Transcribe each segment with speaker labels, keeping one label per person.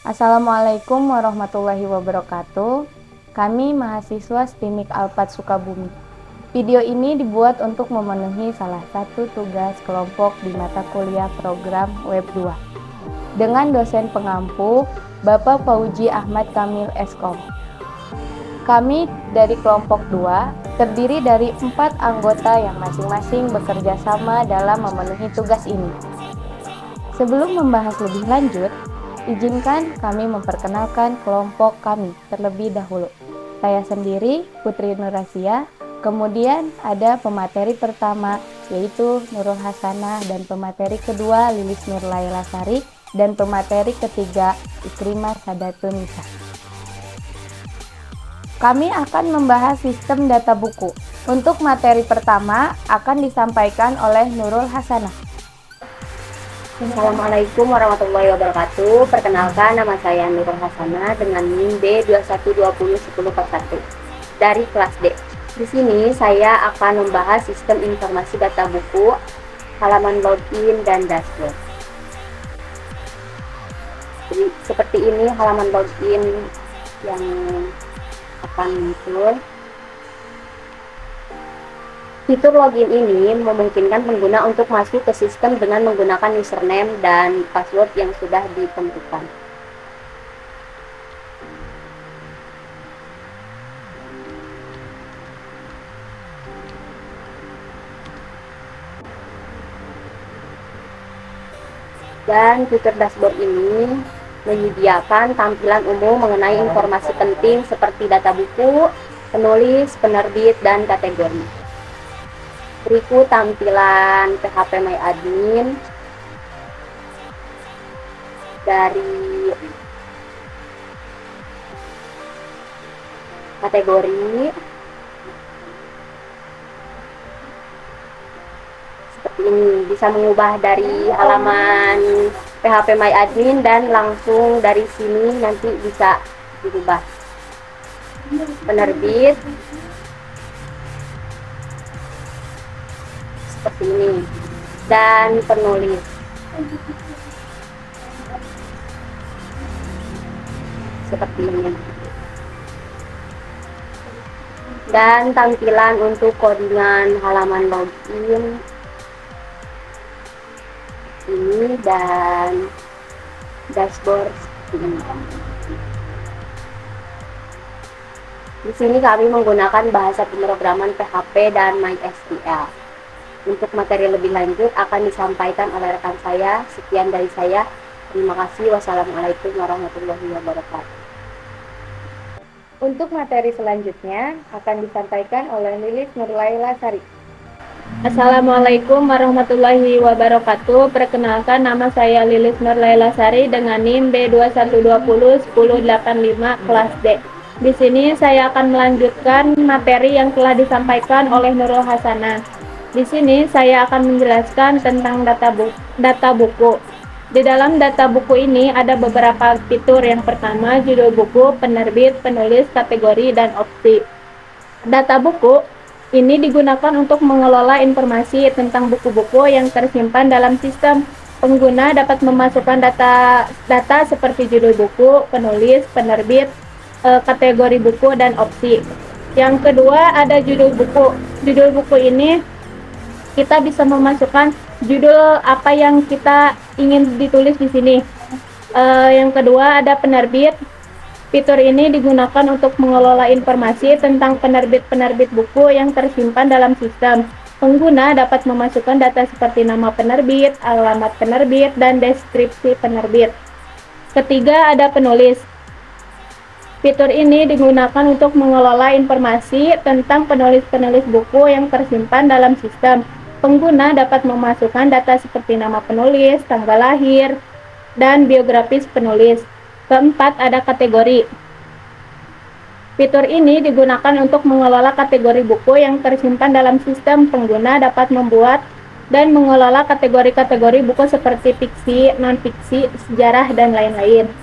Speaker 1: Assalamualaikum warahmatullahi wabarakatuh. Kami mahasiswa STIMIK Alpat Sukabumi. Video ini dibuat untuk memenuhi salah satu tugas kelompok di mata kuliah program Web 2 dengan dosen pengampu Bapak Fauji Ahmad Kamil Eskom. Kami dari kelompok 2 terdiri dari 4 anggota yang masing-masing bekerja sama dalam memenuhi tugas ini. Sebelum membahas lebih lanjut, izinkan kami memperkenalkan kelompok kami terlebih dahulu. Saya sendiri, Putri Nurasia, kemudian ada pemateri pertama yaitu Nurul Hasanah dan pemateri kedua Lilis Nurlaila Sari dan pemateri ketiga Ikrimah Sadatun Nisa. Kami akan membahas sistem data buku. Untuk materi pertama akan disampaikan oleh Nurul Hasanah.
Speaker 2: Assalamualaikum warahmatullahi wabarakatuh. Perkenalkan, nama saya Nurul Hasanah dengan NIM B21201041 dari kelas D. Di sini saya akan membahas sistem informasi data buku, halaman login dan dashboard. Jadi seperti ini halaman login yang akan muncul. Fitur login ini memungkinkan pengguna untuk masuk ke sistem dengan menggunakan username dan password yang sudah ditentukan. Dan fitur dashboard ini menyediakan tampilan umum mengenai informasi penting seperti data buku, penulis, penerbit, dan kategori. Berikut tampilan PHP My Admin dari kategori. Seperti ini, bisa mengubah dari halaman PHP My Admin dan langsung dari sini nanti bisa dirubah. Penerbit seperti ini, dan penulis seperti ini, dan tampilan untuk codingan halaman login ini dan dashboard seperti ini. Di sini kami menggunakan bahasa pemrograman PHP dan MySQL. Untuk materi lebih lanjut akan disampaikan oleh rekan saya. Sekian dari saya. Terima kasih. Wassalamualaikum warahmatullahi wabarakatuh.
Speaker 1: Untuk materi selanjutnya akan disampaikan oleh Lilis Nurlaila Sari.
Speaker 3: Assalamualaikum warahmatullahi wabarakatuh. Perkenalkan, nama saya Lilis Nurlaila Sari dengan NIM B21201085 kelas D. Di sini saya akan melanjutkan materi yang telah disampaikan oleh Nurul Hasanah. Di sini saya akan menjelaskan tentang data buku. Di dalam data buku ini ada beberapa fitur. Yang pertama, judul buku, penerbit, penulis, kategori, dan opsi. Data buku ini digunakan untuk mengelola informasi tentang buku-buku yang tersimpan dalam sistem. Pengguna dapat memasukkan data seperti judul buku, penulis, penerbit, kategori buku, dan opsi. Yang kedua ada judul buku. Judul buku ini kita bisa memasukkan judul apa yang kita ingin ditulis di sini. Yang kedua ada penerbit. Fitur ini digunakan untuk mengelola informasi tentang penerbit-penerbit buku yang tersimpan dalam sistem. Pengguna dapat memasukkan data seperti nama penerbit, alamat penerbit, dan deskripsi penerbit. Ketiga ada penulis. Fitur ini digunakan untuk mengelola informasi tentang penulis-penulis buku yang tersimpan dalam sistem. Pengguna dapat memasukkan data seperti nama penulis, tanggal lahir, dan biografis penulis. Keempat ada kategori. Fitur ini digunakan untuk mengelola kategori buku yang tersimpan dalam sistem. Pengguna dapat membuat dan mengelola kategori-kategori buku seperti fiksi, non-fiksi, sejarah, dan lain-lain.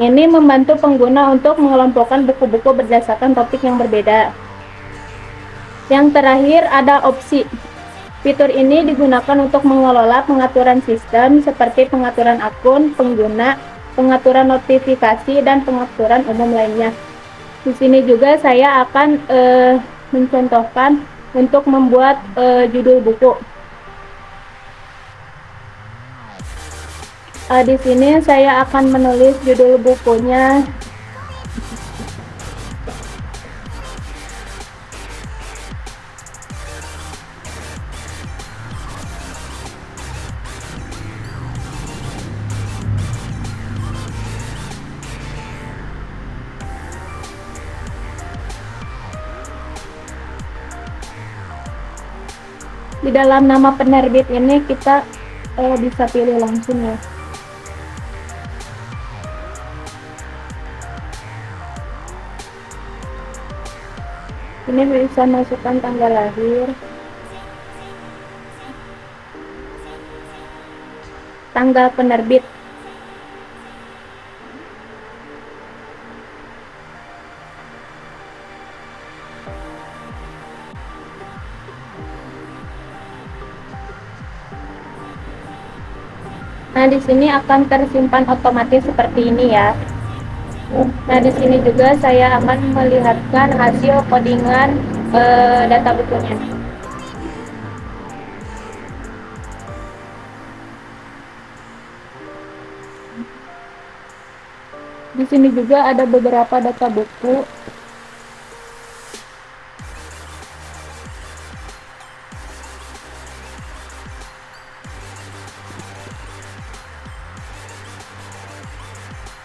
Speaker 3: Ini membantu pengguna untuk mengelompokkan buku-buku berdasarkan topik yang berbeda. Yang terakhir ada opsi. Fitur ini digunakan untuk mengelola pengaturan sistem seperti pengaturan akun, pengguna, pengaturan notifikasi, dan pengaturan umum lainnya. Di sini juga saya akan mencontohkan untuk membuat judul buku. Di sini saya akan menulis judul bukunya. Di dalam nama penerbit ini kita bisa pilih langsung ya. Ini bisa masukkan tanggal lahir, tanggal penerbit, nah di sini akan tersimpan otomatis seperti ini ya. Nah, di sini juga saya akan melihatkan hasil codingan data bukunya. Di sini juga ada beberapa data buku.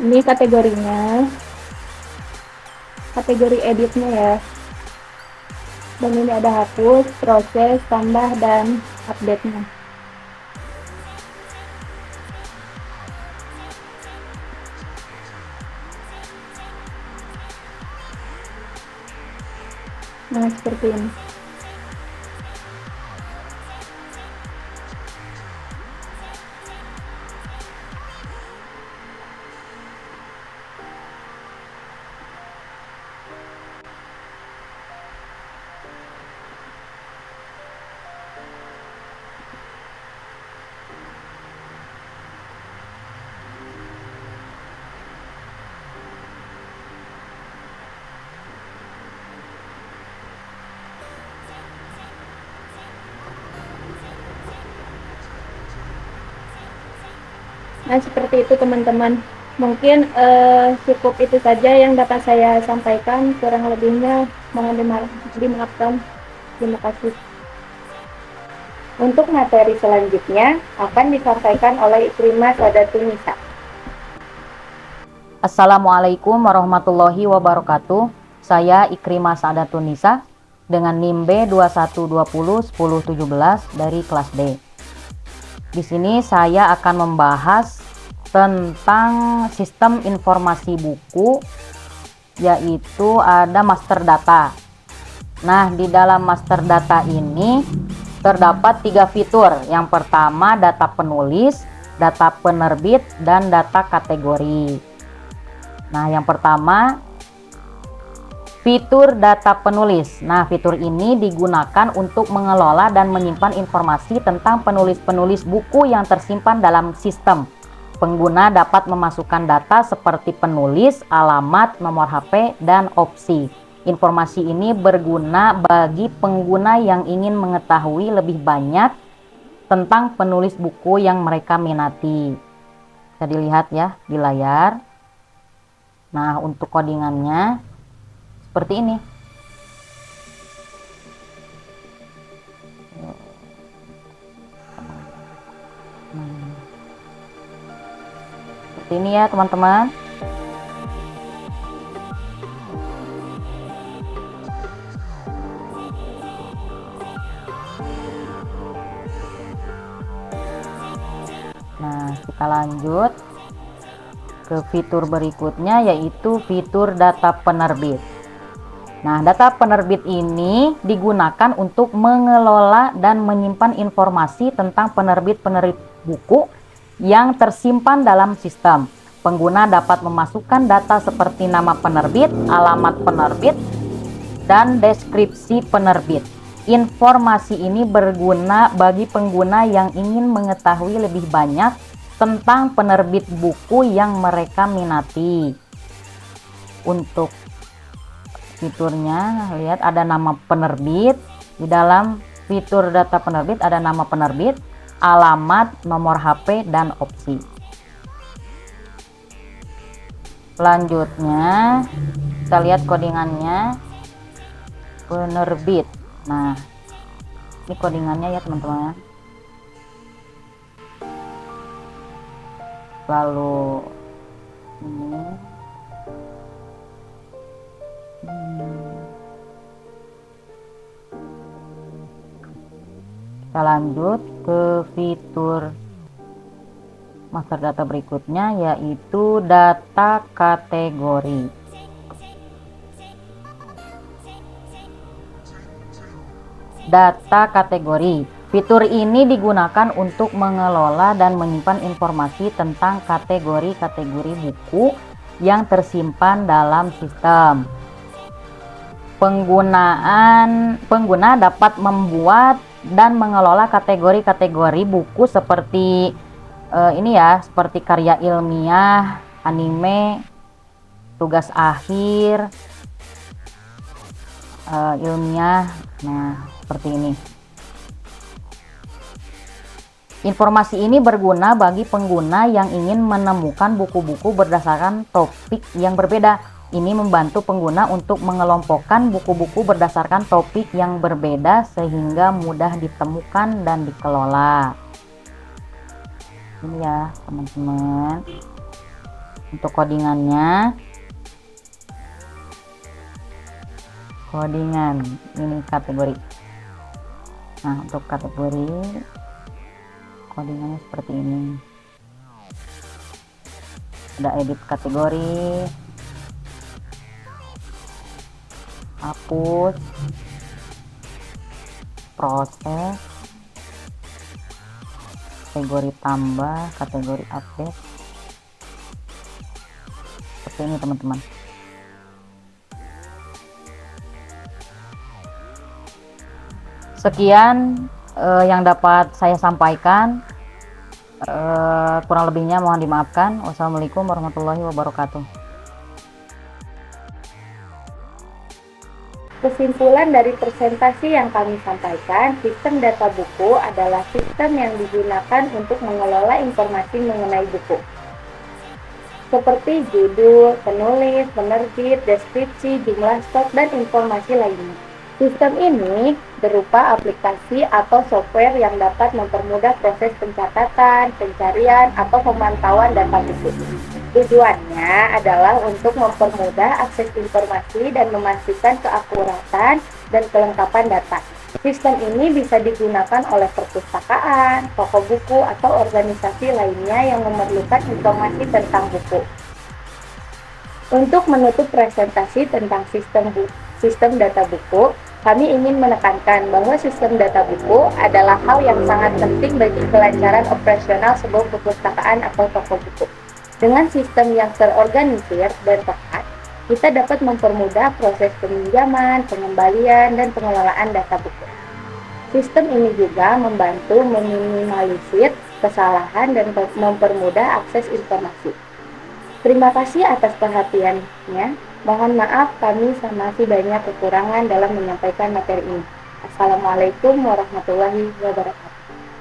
Speaker 3: Ini kategorinya, kategori editnya ya. Dan ini ada hapus, proses, tambah, dan update-nya. Nah, seperti ini. Nah, seperti itu teman-teman. Mungkin cukup itu saja yang dapat saya sampaikan. Kurang lebihnya mohon dimaafkan. Terima kasih.
Speaker 2: Untuk materi selanjutnya akan disampaikan oleh Ikrimah Sadatun Nisa.
Speaker 4: Assalamualaikum warahmatullahi wabarakatuh. Saya Ikrimah Sadatun Nisa dengan NIM B21201017 dari kelas D. Di sini saya akan membahas tentang sistem informasi buku, yaitu ada master data. Nah, di dalam master data ini terdapat 3 fitur. Yang pertama data penulis, data penerbit, dan data kategori. Nah, yang pertama fitur data penulis. Nah, fitur ini digunakan untuk mengelola dan menyimpan informasi tentang penulis-penulis buku yang tersimpan dalam sistem. Pengguna dapat memasukkan data seperti penulis, alamat, nomor HP, dan opsi. Informasi ini berguna bagi pengguna yang ingin mengetahui lebih banyak tentang penulis buku yang mereka minati. Bisa dilihat ya di layar. Nah, untuk codingannya seperti ini. Seperti ini ya teman-teman. Nah, kita lanjut ke fitur berikutnya, yaitu fitur data penerbit. Nah, data penerbit ini digunakan untuk mengelola dan menyimpan informasi tentang penerbit-penerbit buku yang tersimpan dalam sistem. Pengguna dapat memasukkan data seperti nama penerbit, alamat penerbit, dan deskripsi penerbit. Informasi ini berguna bagi pengguna yang ingin mengetahui lebih banyak tentang penerbit buku yang mereka minati. Untuk fiturnya, lihat ada nama penerbit. Di dalam fitur data penerbit ada nama penerbit, alamat, nomor HP, dan opsi. Selanjutnya kita lihat codingannya, penerbit. Nah, ini codingannya ya teman-teman. Lalu ini kita lanjut ke fitur master data berikutnya, yaitu data kategori. Data kategori. Fitur ini digunakan untuk mengelola dan menyimpan informasi tentang kategori-kategori buku yang tersimpan dalam sistem. Pengguna dapat membuat dan mengelola kategori-kategori buku seperti ini ya, seperti karya ilmiah, anime, tugas akhir, ilmiah. Nah, seperti ini. Informasi ini berguna bagi pengguna yang ingin menemukan buku-buku berdasarkan topik yang berbeda. Ini membantu pengguna untuk mengelompokkan buku-buku berdasarkan topik yang berbeda sehingga mudah ditemukan dan dikelola. Ini ya teman-teman, untuk codingannya. Codingan ini kategori. Nah, untuk kategori codingannya seperti ini. Ada edit kategori, hapus, proses, kategori tambah, kategori update. Seperti ini teman-teman. Sekian yang dapat saya sampaikan. Kurang lebihnya mohon dimaafkan. Wassalamualaikum warahmatullahi wabarakatuh.
Speaker 1: Kesimpulan dari presentasi yang kami sampaikan, sistem data buku adalah sistem yang digunakan untuk mengelola informasi mengenai buku, seperti judul, penulis, penerbit, deskripsi, jumlah stok, dan informasi lainnya. Sistem ini berupa aplikasi atau software yang dapat mempermudah proses pencatatan, pencarian, atau pemantauan data buku. Tujuannya adalah untuk mempermudah akses informasi dan memastikan keakuratan dan kelengkapan data. Sistem ini bisa digunakan oleh perpustakaan, toko buku, atau organisasi lainnya yang memerlukan informasi tentang buku. Untuk menutup presentasi tentang sistem data buku, kami ingin menekankan bahwa sistem data buku adalah hal yang sangat penting bagi kelancaran operasional sebuah perpustakaan atau toko buku. Dengan sistem yang terorganisir dan tepat, kita dapat mempermudah proses peminjaman, pengembalian, dan pengelolaan data buku. Sistem ini juga membantu meminimalisir kesalahan dan mempermudah akses informasi. Terima kasih atas perhatiannya. Mohon maaf kami masih banyak kekurangan dalam menyampaikan materi ini. Assalamualaikum warahmatullahi wabarakatuh.